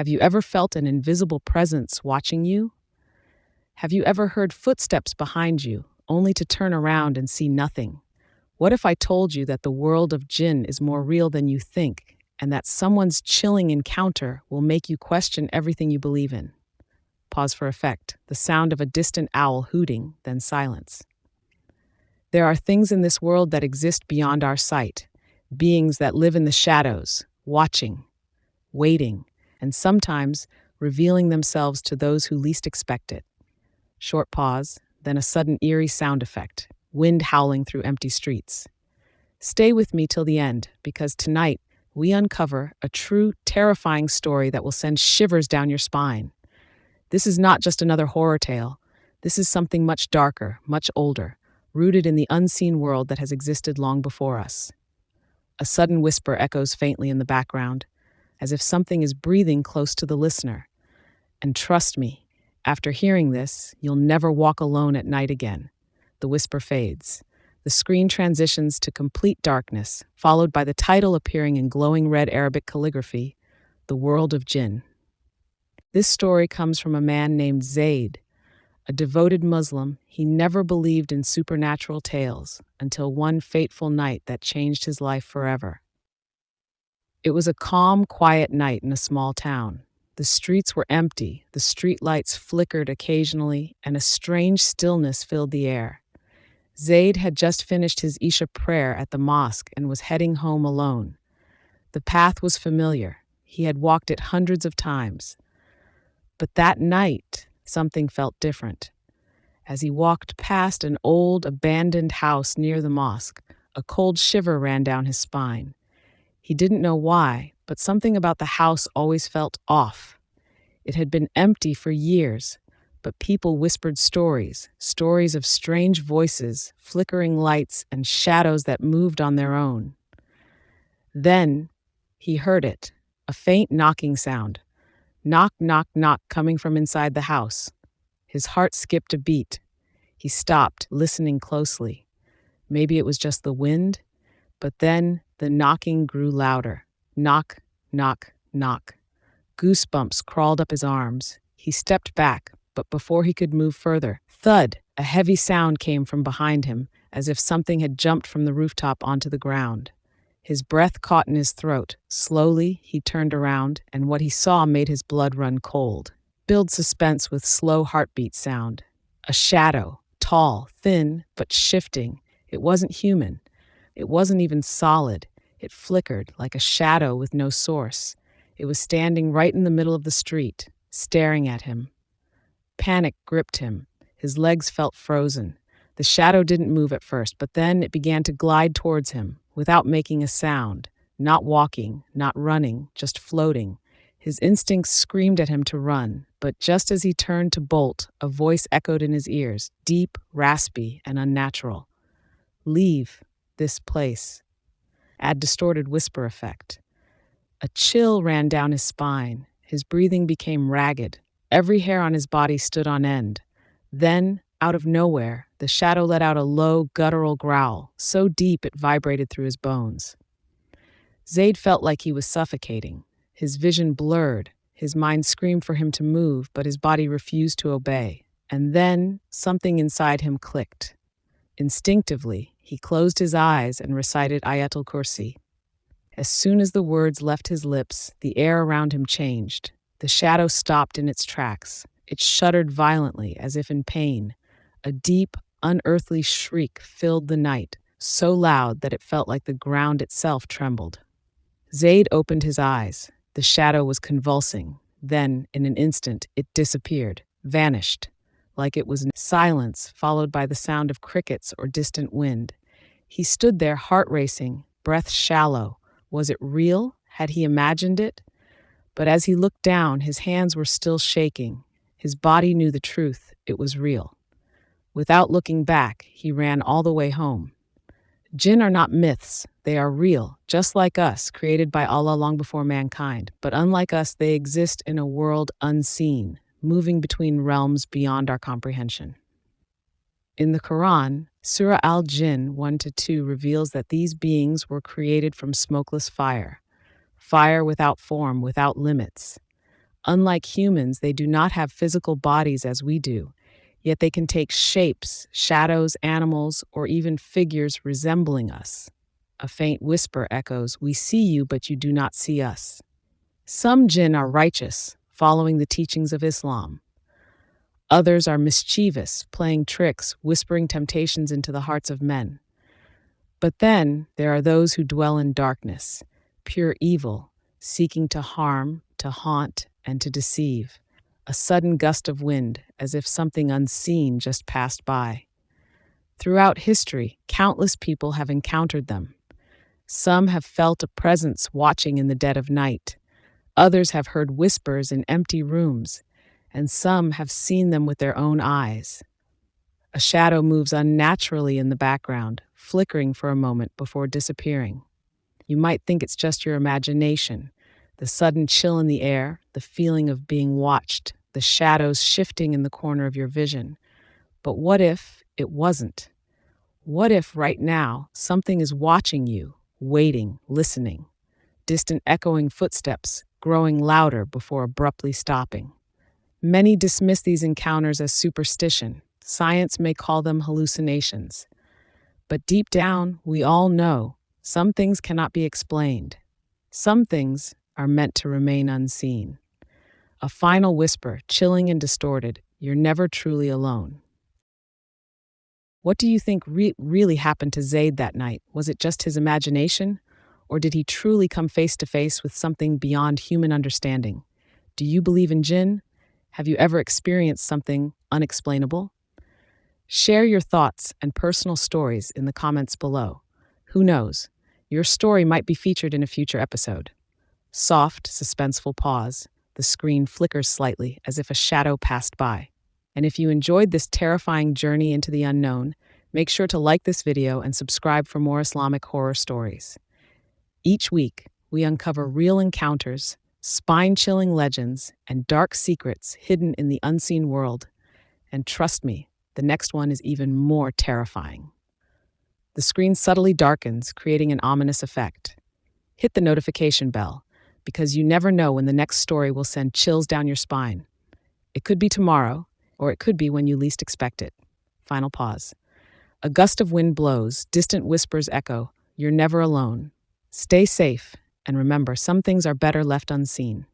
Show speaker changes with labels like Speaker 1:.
Speaker 1: Have you ever felt an invisible presence watching you? Have you ever heard footsteps behind you, only to turn around and see nothing? What if I told you that the world of jinn is more real than you think, and that someone's chilling encounter will make you question everything you believe in? Pause for effect, the sound of a distant owl hooting, then silence. There are things in this world that exist beyond our sight, beings that live in the shadows, watching, waiting, and sometimes revealing themselves to those who least expect it. Short pause, then a sudden eerie sound effect, wind howling through empty streets. Stay with me till the end, because tonight we uncover a true, terrifying story that will send shivers down your spine. This is not just another horror tale. This is something much darker, much older, rooted in the unseen world that has existed long before us. A sudden whisper echoes faintly in the background, as if something is breathing close to the listener. And trust me, after hearing this, you'll never walk alone at night again. The whisper fades. The screen transitions to complete darkness, followed by the title appearing in glowing red Arabic calligraphy, The World of Jinn. This story comes from a man named Zaid. A devoted Muslim, he never believed in supernatural tales until one fateful night that changed his life forever. It was a calm, quiet night in a small town. The streets were empty, the streetlights flickered occasionally, and a strange stillness filled the air. Zaid had just finished his Isha prayer at the mosque and was heading home alone. The path was familiar. He had walked it hundreds of times. But that night, something felt different. As he walked past an old, abandoned house near the mosque, a cold shiver ran down his spine. He didn't know why, but something about the house always felt off. It had been empty for years, but people whispered stories of strange voices, flickering lights, and shadows that moved on their own. Then he heard it, a faint knocking sound. Knock, knock, knock, coming from inside the house. His heart skipped a beat. He stopped, listening closely. Maybe it was just the wind, but then the knocking grew louder. Knock, knock, knock. Goosebumps crawled up his arms. He stepped back, but before he could move further, thud, a heavy sound came from behind him, as if something had jumped from the rooftop onto the ground. His breath caught in his throat. Slowly, he turned around, and what he saw made his blood run cold. Build suspense with slow heartbeat sound. A shadow, tall, thin, but shifting. It wasn't human. It wasn't even solid. It flickered like a shadow with no source. It was standing right in the middle of the street, staring at him. Panic gripped him. His legs felt frozen. The shadow didn't move at first, but then it began to glide towards him, without making a sound, not walking, not running, just floating. His instincts screamed at him to run, but just as he turned to bolt, a voice echoed in his ears, deep, raspy, and unnatural. Leave this place. Add distorted whisper effect. A chill ran down his spine. His breathing became ragged. Every hair on his body stood on end. Then, out of nowhere, the shadow let out a low, guttural growl, so deep it vibrated through his bones. Zaid felt like he was suffocating. His vision blurred. His mind screamed for him to move, but his body refused to obey. And then, something inside him clicked. Instinctively, he closed his eyes and recited Ayatul Kursi. As soon as the words left his lips, the air around him changed. The shadow stopped in its tracks. It shuddered violently, as if in pain. A deep, unearthly shriek filled the night, so loud that it felt like the ground itself trembled. Zaid opened his eyes. The shadow was convulsing. Then, in an instant, it disappeared, vanished, like it was silence followed by the sound of crickets or distant wind. He stood there, heart racing, breath shallow. Was it real? Had he imagined it? But as he looked down, his hands were still shaking. His body knew the truth. It was real. Without looking back, he ran all the way home. Jinn are not myths. They are real, just like us, created by Allah long before mankind. But unlike us, they exist in a world unseen, moving between realms beyond our comprehension. In the Quran, Surah Al-Jinn 1-2 reveals that these beings were created from smokeless fire, fire without form, without limits. Unlike humans, they do not have physical bodies as we do, yet they can take shapes, shadows, animals, or even figures resembling us. A faint whisper echoes, "We see you, but you do not see us." Some jinn are righteous, following the teachings of Islam. Others are mischievous, playing tricks, whispering temptations into the hearts of men. But then there are those who dwell in darkness, pure evil, seeking to harm, to haunt, and to deceive. A sudden gust of wind, as if something unseen just passed by. Throughout history, countless people have encountered them. Some have felt a presence watching in the dead of night. Others have heard whispers in empty rooms, and some have seen them with their own eyes. A shadow moves unnaturally in the background, flickering for a moment before disappearing. You might think it's just your imagination, the sudden chill in the air, the feeling of being watched, the shadows shifting in the corner of your vision. But what if it wasn't? What if right now something is watching you, waiting, listening? Distant echoing footsteps, growing louder before abruptly stopping. Many dismiss these encounters as superstition. Science may call them hallucinations. But deep down, we all know some things cannot be explained. Some things are meant to remain unseen. A final whisper, chilling and distorted, "You're never truly alone." What do you think really happened to Zaid that night? Was it just his imagination? Or did he truly come face to face with something beyond human understanding? Do you believe in jinn? Have you ever experienced something unexplainable? Share your thoughts and personal stories in the comments below. Who knows? Your story might be featured in a future episode. Soft, suspenseful pause. The screen flickers slightly as if a shadow passed by. And if you enjoyed this terrifying journey into the unknown, make sure to like this video and subscribe for more Islamic horror stories. Each week, we uncover real encounters, spine-chilling legends, and dark secrets hidden in the unseen world. And trust me, the next one is even more terrifying. The screen subtly darkens, creating an ominous effect. Hit the notification bell, because you never know when the next story will send chills down your spine. It could be tomorrow, or it could be when you least expect it. Final pause. A gust of wind blows, distant whispers echo, "You're never alone." Stay safe, and remember, some things are better left unseen.